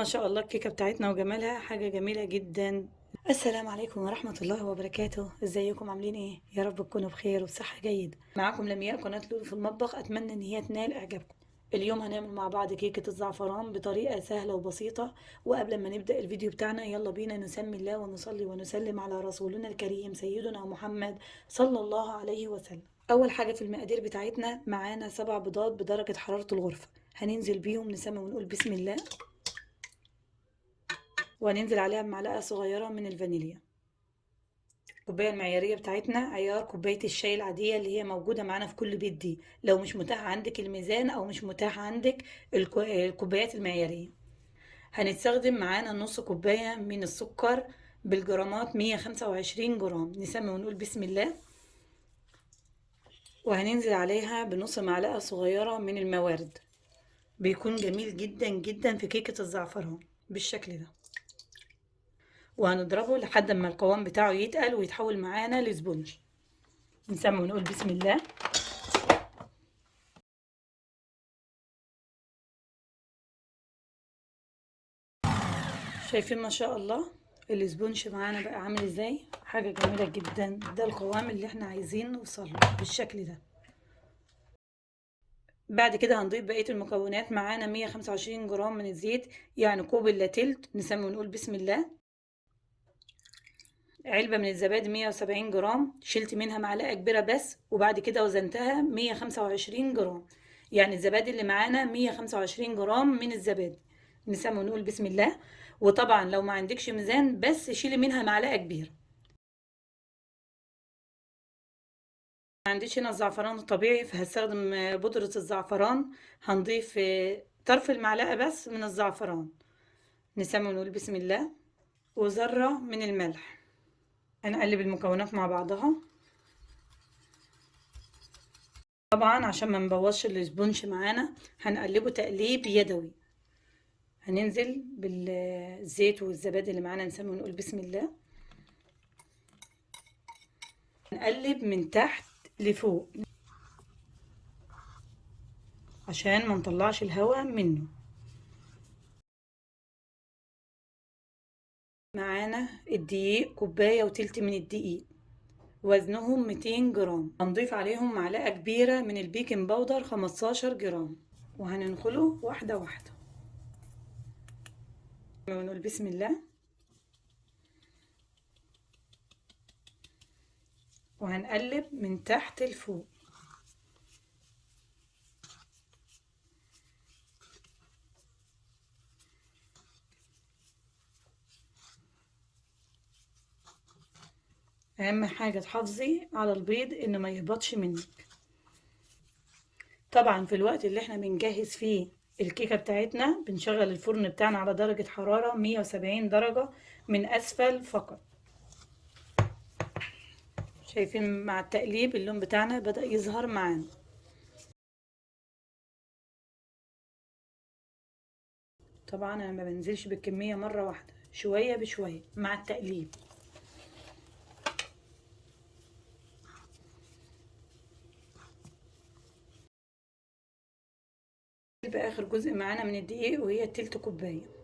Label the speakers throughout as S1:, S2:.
S1: ما شاء الله الكيكة بتاعتنا وجمالها حاجة جميلة جدا. السلام عليكم ورحمة الله وبركاته، ازيكم عاملين ايه؟ يا رب تكونوا بخير وبصحة جيدة. معاكم لمياء قناة لولو في المطبخ، اتمنى ان هي تنال اعجابكم. اليوم هنعمل مع بعض كيكة الزعفران بطريقة سهلة وبسيطة. وقبل ما نبدأ الفيديو بتاعنا يلا بينا نسمي الله ونصلي ونسلم على رسولنا الكريم سيدنا محمد صلى الله عليه وسلم. اول حاجة في المقادير بتاعتنا معانا 7 بيضات بدرجة حرارة الغرفة، هننزل بيهم نسمي ونقول بسم الله، وهننزل عليها بمعلقة صغيرة من الفانيليا. الكوباية المعيارية بتاعتنا عيار كوباية الشاي العادية اللي هي موجودة معانا في كل بيت دي، لو مش متاح عندك الميزان أو مش متاح عندك الكوبايات المعيارية. هنستخدم معانا نص كوباية من السكر بالجرامات 125 جرام، نسمي ونقول بسم الله. وهننزل عليها بنص معلقة صغيرة من الموارد، بيكون جميل جدا جدا في كيكة الزعفران بالشكل ده. وهنضربه لحد ما القوام بتاعه يتقل ويتحول معانا لسبونج، نسمي ونقول بسم الله. شايفين ما شاء الله السبونج معانا بقى عامل ازاي؟ حاجة جميلة جدا، ده القوام اللي احنا عايزين نوصل له بالشكل ده. بعد كده هنضيف بقية المكونات، معانا 125 جرام من الزيت، يعني كوب الا تلت، نسمي ونقول بسم الله. علبة من الزبادي 170 جرام، شلت منها معلقة كبيرة بس، وبعد كده وزنتها 125 جرام، يعني الزبادي اللي معانا 125 جرام من الزبادي، نسمي ونقول بسم الله. وطبعا لو ما عندكش ميزان بس شيلي منها معلقة كبيرة. ما عنديش هنا الزعفران الطبيعي فهستخدم بودرة الزعفران، هنضيف طرف المعلقة بس من الزعفران، نسمي ونقول بسم الله. وذرة من الملح. هنقلب المكونات مع بعضها، طبعا عشان ما نبوظش الاسبونج معانا هنقلبه تقليب يدوي. هننزل بالزيت والزبادي اللي معانا، نسمي ونقول بسم الله. نقلب من تحت لفوق عشان ما نطلعش الهواء منه. معانا الدقيق كوباية وتلت من الدقيق، وزنهم 200 جرام، هنضيف عليهم معلقة كبيرة من البيكنج باودر 15 جرام، وهننخله واحدة واحدة ونقول بسم الله. وهنقلب من تحت لفوق. اهم حاجة تحافظي على البيض انه ما يهبطش منك. طبعا في الوقت اللي احنا بنجهز فيه الكيكة بتاعتنا بنشغل الفرن بتاعنا على درجة حرارة 170 درجة من اسفل فقط. شايفين مع التقليب اللون بتاعنا بدأ يظهر معانا. طبعا انا ما بنزلش بالكمية مرة واحدة، شوية بشوية مع التقليب. يبقى اخر جزء معانا من الدقيق وهي تلت كوباية.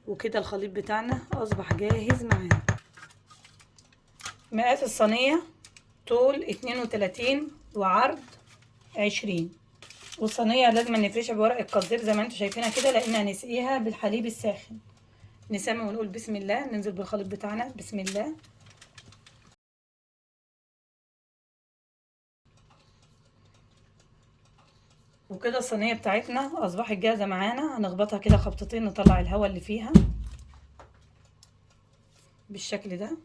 S1: وكده الخليط بتاعنا اصبح جاهز معانا. مقاس الصينية طول 32 وعرض 20، والصينية لازم نفرشها بورق القدير زي ما انتوا شايفينها كده لان هنسقيها بالحليب الساخن. نسمي ونقول بسم الله، ننزل بالخليط بتاعنا بسم الله. وكده الصينية بتاعتنا اصبحت جاهزة معانا، هنخبطها كده خبطتين نطلع الهواء اللي فيها بالشكل ده.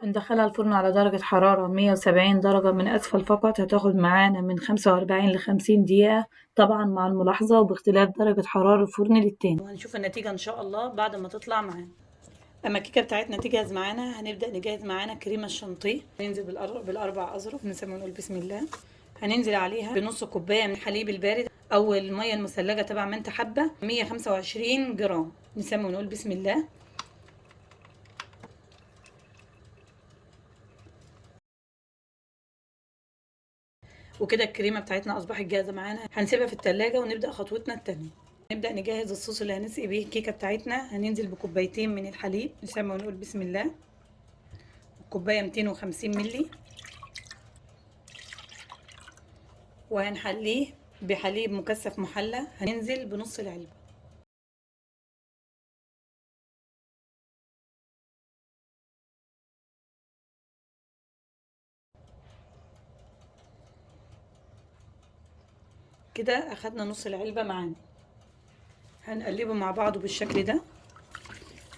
S1: ندخلها الفرن على درجة حرارة 170 درجة من أسفل فقط، هتاخد معانا من 45 ل50 دقيقة، طبعا مع الملاحظة وباختلاف درجة حرارة الفرن للتاني. وهنشوف النتيجة إن شاء الله بعد ما تطلع معانا. أما الكيكة بتاعتنا تجهز معانا هنبدأ نجهز معانا كريمة الشانتيه. ننزل بالأربع أظرف، نسمي ونقول بسم الله. هننزل عليها بنص كوبايه من الحليب البارد او الميه المثلجه تبع ما انت حابه، 125 جرام. نسمي ونقول بسم الله. وكده الكريمه بتاعتنا اصبحت جاهزه معانا، هنسيبها في التلاجة ونبدا خطوتنا التانية. نبدا نجهز الصوص اللي هنسقي بيه الكيكه بتاعتنا. هننزل بكوبايتين من الحليب، نسمي ونقول بسم الله. كوبايه 250 مللي، وهنحليه بحليب مكثف محلى. هننزل بنص العلبه. كده اخدنا نص العلبه معانا. هنقلبه مع بعضه بالشكل ده.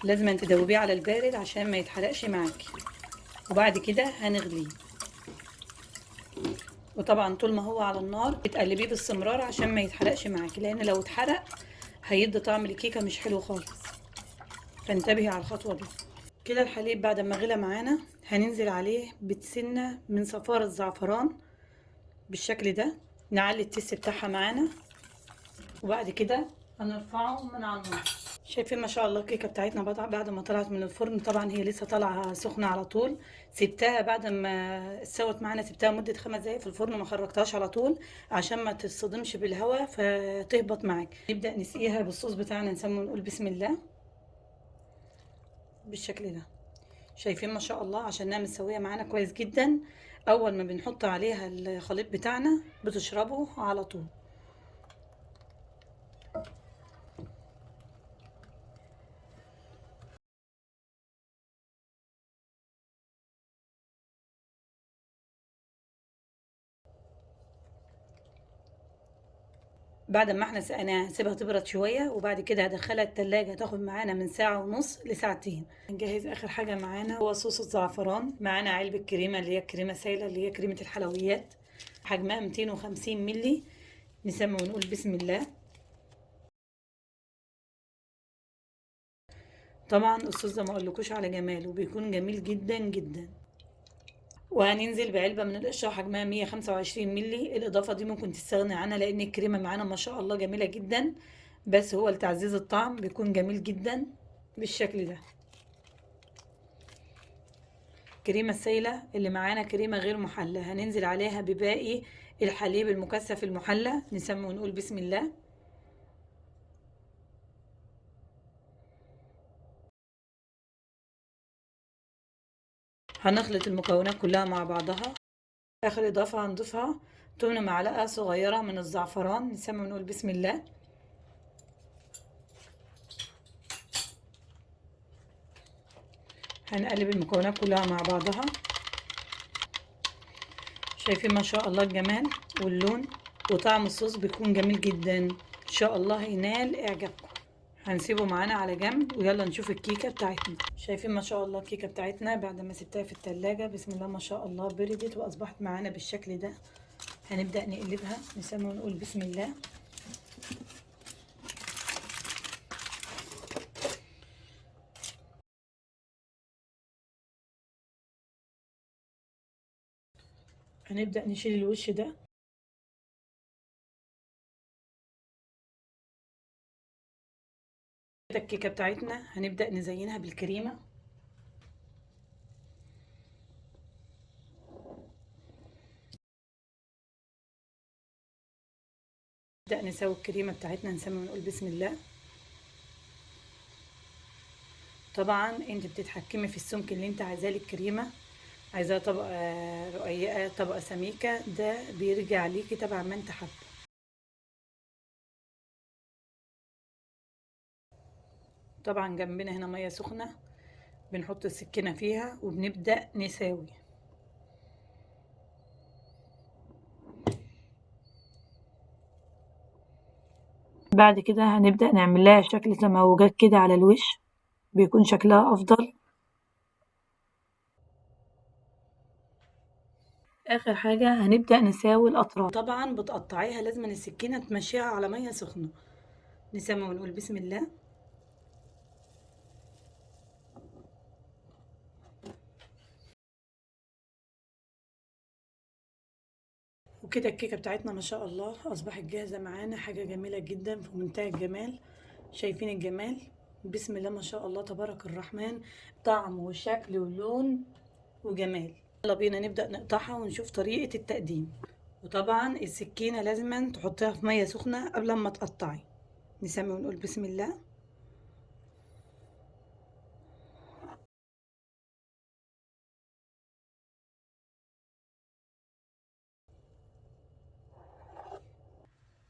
S1: لازم تدوبيه على البارد عشان ما يتحرقش معاكي. وبعد كده هنغليه. وطبعا طول ما هو على النار بتقلبيه باستمرار عشان ما يتحرقش معاكي، لان لو اتحرق هيدي طعم الكيكه مش حلو خالص. فانتبهي على الخطوه دي. كده الحليب بعد ما غلى معانا هننزل عليه بسنه من صفار الزعفران بالشكل ده. نعلي التست بتاعها معانا، وبعد كده هنرفعه من على النار. شايفين ما شاء الله الكيكه بتاعتنا بعد ما طلعت من الفرن. طبعا هي لسه طالعه سخنه على طول. سبتها بعد ما استوت معانا، سبتها مده 5 دقايق في الفرن، ما خرجتهاش على طول عشان ما تصطدمش بالهواء فتهبط معاك. نبدا نسقيها بالصوص بتاعنا، نسمي ونقول بسم الله بالشكل ده. شايفين ما شاء الله عشانها متسويه معانا كويس جدا. اول ما بنحط عليها الخليط بتاعنا بتشربه على طول. بعد ما احنا سقناها هنسيبها تبرد شويه، وبعد كده هدخلها التلاجة تاخد معانا من ساعه ونص لساعتين. نجهز اخر حاجه معانا هو صوص الزعفران. معانا علبه كريمه اللي هي كريمه سايله اللي هي كريمه الحلويات، حجمها 250 مللي. نسمي ونقول بسم الله. طبعا الصوص ده ما اقولكوش على جماله، بيكون جميل جدا جدا. وهننزل بعلبه من القشطه حجمها 125 مللي. الاضافه دي ممكن تستغني عنها لان الكريمه معانا ما شاء الله جميله جدا، بس هو لتعزيز الطعم بيكون جميل جدا بالشكل ده. كريمه السايله اللي معانا كريمه غير محلى، هننزل عليها بباقي الحليب المكثف المحلى. نسمي ونقول بسم الله. هنخلط المكونات كلها مع بعضها. اخر اضافه هنضيفها تمن معلقه صغيره من الزعفران. نسمي ونقول بسم الله. هنقلب المكونات كلها مع بعضها. شايفين ما شاء الله الجمال واللون وطعم الصوص بيكون جميل جدا. ان شاء الله ينال اعجابكم. هنسيبه معانا على جنب ويلا نشوف الكيكه بتاعتنا. شايفين ما شاء الله الكيكه بتاعتنا بعد ما سبتها في التلاجة بسم الله ما شاء الله بردت واصبحت معانا بالشكل ده. هنبدا نقلبها. نسمي ونقول بسم الله. هنبدا نشيل الوش ده. الكيكه بتاعتنا هنبدا نزينها بالكريمه. نبدا نسوي الكريمه بتاعتنا. نسمي ونقول بسم الله. طبعا انت بتتحكمي في السمك اللي انت عايزاه للكريمه، عايزاها طبقه رقيقه طبقه سميكه، ده بيرجع ليكي تبع ما انت حابه. طبعا جنبنا هنا ميه سخنه بنحط السكينه فيها وبنبدا نساوي. بعد كده هنبدا نعمل لها شكل تموجات كده على الوش، بيكون شكلها افضل. اخر حاجه هنبدا نساوي الاطراف. طبعا بتقطعيها لازم السكينه تمشيها على ميه سخنه. نسمي ونقول بسم الله. كده الكيكة بتاعتنا ما شاء الله أصبحت جاهزة معانا، حاجة جميلة جدا في منتهى الجمال. شايفين الجمال؟ بسم الله ما شاء الله تبارك الرحمن، طعم وشكل ولون وجمال. يلا بينا نبدأ نقطعها ونشوف طريقة التقديم. وطبعا السكينة لازم تحطيها في مية سخنة قبل ما تقطعي. نسمي ونقول بسم الله.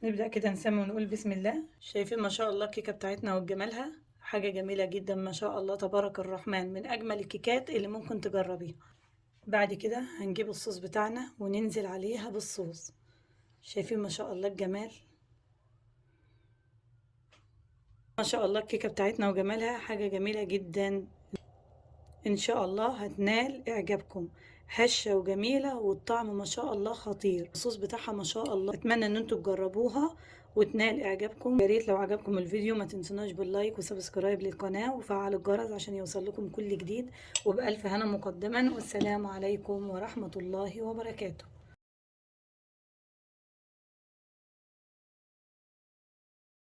S1: نبدأ كده نسمي ونقول بسم الله. شايفين ما شاء الله الكيكة بتاعتنا وجمالها، حاجة جميلة جدا ما شاء الله تبارك الرحمن، من أجمل الكيكات اللي ممكن تجربيها. بعد كده هنجيب الصوص بتاعنا وننزل عليها بالصوص. شايفين ما شاء الله الجمال، ما شاء الله الكيكة بتاعتنا وجمالها، حاجة جميلة جدا. ان شاء الله هتنال اعجابكم، هشة وجميلة والطعم ما شاء الله خطير، الصوص بتاعها ما شاء الله. اتمنى ان انتوا تجربوها وتنال اعجابكم. يا ريت لو عجبكم الفيديو ما تنسوناش باللايك وسبسكرايب للقناة وفعلوا الجرس عشان يوصل لكم كل جديد. وبألف هنا مقدما، والسلام عليكم ورحمة الله وبركاته.